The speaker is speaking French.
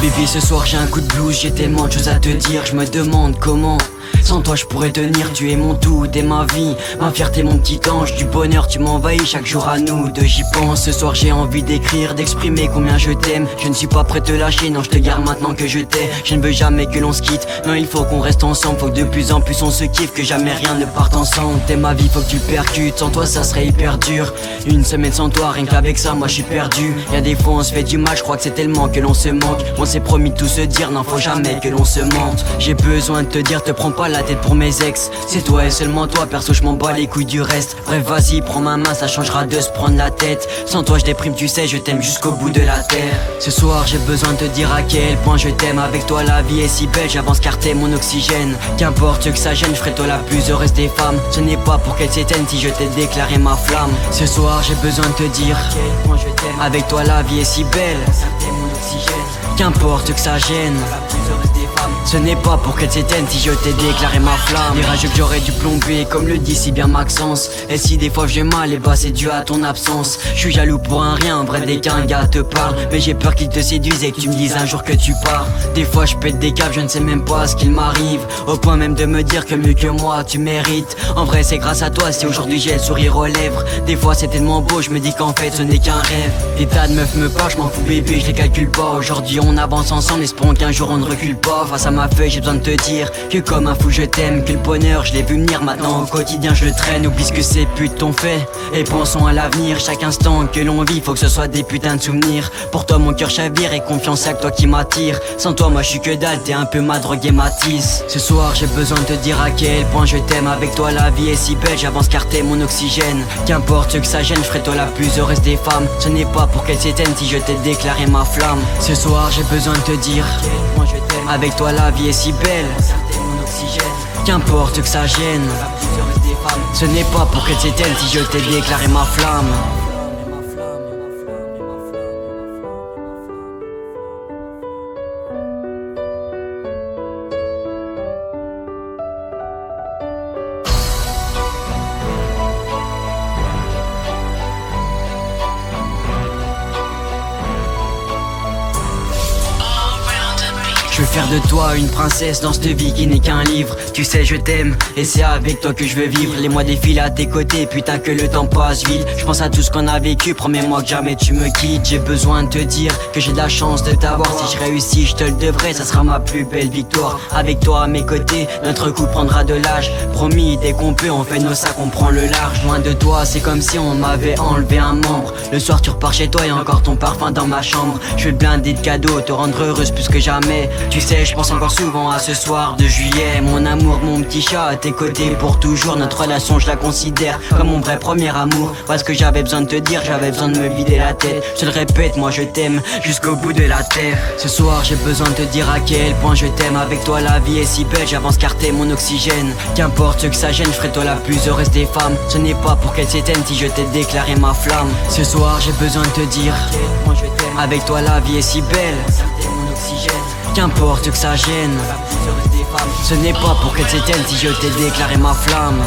Baby, ce soir j'ai un coup de blues, j'ai tellement de choses à te dire. Je me demande comment sans toi je pourrais tenir. Tu es mon tout et ma vie, ma fierté, mon petit ange. Du bonheur tu m'envahis chaque jour, à nous deux j'y pense. Ce soir j'ai envie d'écrire, d'exprimer combien je t'aime. Je ne suis pas prêt de te lâcher, non je te garde maintenant que je t'ai. Je ne veux jamais que l'on se quitte, non il faut qu'on reste ensemble. Faut que de plus en plus on se kiffe, que jamais rien ne parte ensemble. T'es ma vie, faut que tu percutes, sans toi ça serait hyper dur. Une semaine sans toi, rien qu'avec ça moi je suis perdu. Y'a des fois on se fait du mal, je crois que c'est tellement que l'on se manque. On s'est promis de tout se dire, non faut jamais que l'on se mente. J'ai besoin de te dire, te prends pas la tête pour mes ex. C'est toi et seulement toi, perso je m'en bats les couilles du reste. Bref vas-y prends ma main, ça changera de se prendre la tête. Sans toi je déprime, tu sais je t'aime jusqu'au bout de la terre. Ce soir j'ai besoin de te dire à quel point je t'aime. Avec toi la vie est si belle, j'avance car t'es mon oxygène. Qu'importe que ça gêne, je ferai toi la plus heureuse des femmes. Ce n'est pas pour qu'elle s'éteigne si je t'ai déclaré ma flamme. Ce soir j'ai besoin de te dire à quel point je t'aime. Avec toi la vie est si belle, t'es mon oxygène. Qu'importe que ça gêne, ce n'est pas pour qu'elle s'éteigne si je t'ai déclaré ma flamme. Des rageux que j'aurais dû plomber, comme le dit si bien Maxence. Et si des fois j'ai mal, et bah c'est dû à ton absence. Je suis jaloux pour un rien, vrai dès qu'un gars te parle. Mais j'ai peur qu'il te séduise et que tu me dises un jour que tu pars. Des fois je pète des câbles, je ne sais même pas ce qu'il m'arrive. Au point même de me dire que mieux que moi tu mérites. En vrai c'est grâce à toi si aujourd'hui j'ai le sourire aux lèvres. Des fois c'est tellement beau, je me dis qu'en fait ce n'est qu'un rêve. Des tas de meufs me parlent, je m'en fous bébé, je les calcule pas. Aujourd'hui on avance ensemble, espérons qu'un jour on ne recule pas. Face à ma feuille j'ai besoin de te dire que comme un fou je t'aime. Que le bonheur je l'ai vu venir, maintenant au quotidien je le traîne. Oublie ce que ces putes t'ont fait et pensons à l'avenir. Chaque instant que l'on vit faut que ce soit des putains de souvenirs. Pour toi mon cœur chavire et confiance à toi qui m'attire. Sans toi moi je suis que dalle, t'es un peu ma drogue et ma tisse. Ce soir j'ai besoin de te dire à quel point je t'aime. Avec toi la vie est si belle, j'avance car t'es mon oxygène. Qu'importe que ça gêne, je ferai toi la plus heureuse des femmes. Ce n'est pas pour qu'elle s'éteigne si je t'ai déclaré ma flamme. Ce soir j'ai besoin de te dire à quel point je t'aime. Avec toi la vie est si belle, t'es mon oxygène. Qu'importe que ça gêne, ce n'est pas pour qu'elle s'éteigne si je t'ai déclaré ma flamme. Je veux faire de toi une princesse dans cette vie qui n'est qu'un livre. Tu sais je t'aime et c'est avec toi que je veux vivre. Les mois défilent à tes côtés, putain que le temps passe vite. Je pense à tout ce qu'on a vécu, promets-moi que jamais tu me quittes. J'ai besoin de te dire que j'ai de la chance de t'avoir. Si je réussis je te le devrai, ça sera ma plus belle victoire. Avec toi à mes côtés, notre coup prendra de l'âge. Promis dès qu'on peut on fait nos sacs, on prend le large. Loin de toi c'est comme si on m'avait enlevé un membre. Le soir tu repars chez toi et encore ton parfum dans ma chambre. Je vais te blinder de cadeaux, te rendre heureuse plus que jamais. Tu sais je pense encore souvent à ce soir de juillet. Mon amour, mon petit chat à tes côtés pour toujours. Notre relation je la considère comme mon vrai premier amour. Parce que j'avais besoin de te dire, j'avais besoin de me vider la tête. Je le répète, moi je t'aime jusqu'au bout de la terre. Ce soir j'ai besoin de te dire à quel point je t'aime. Avec toi la vie est si belle, j'avance car t'es mon oxygène. Qu'importe que ça gêne, je ferai toi la plus heureuse des femmes. Ce n'est pas pour qu'elle s'éteigne si je t'ai déclaré ma flamme. Ce soir j'ai besoin de te dire à quel point je t'aime. Avec toi la vie est si belle, t'es mon oxygène. Qu'importe que ça gêne, ce n'est pas pour qu'elle s'éteigne si je t'ai déclaré ma flamme.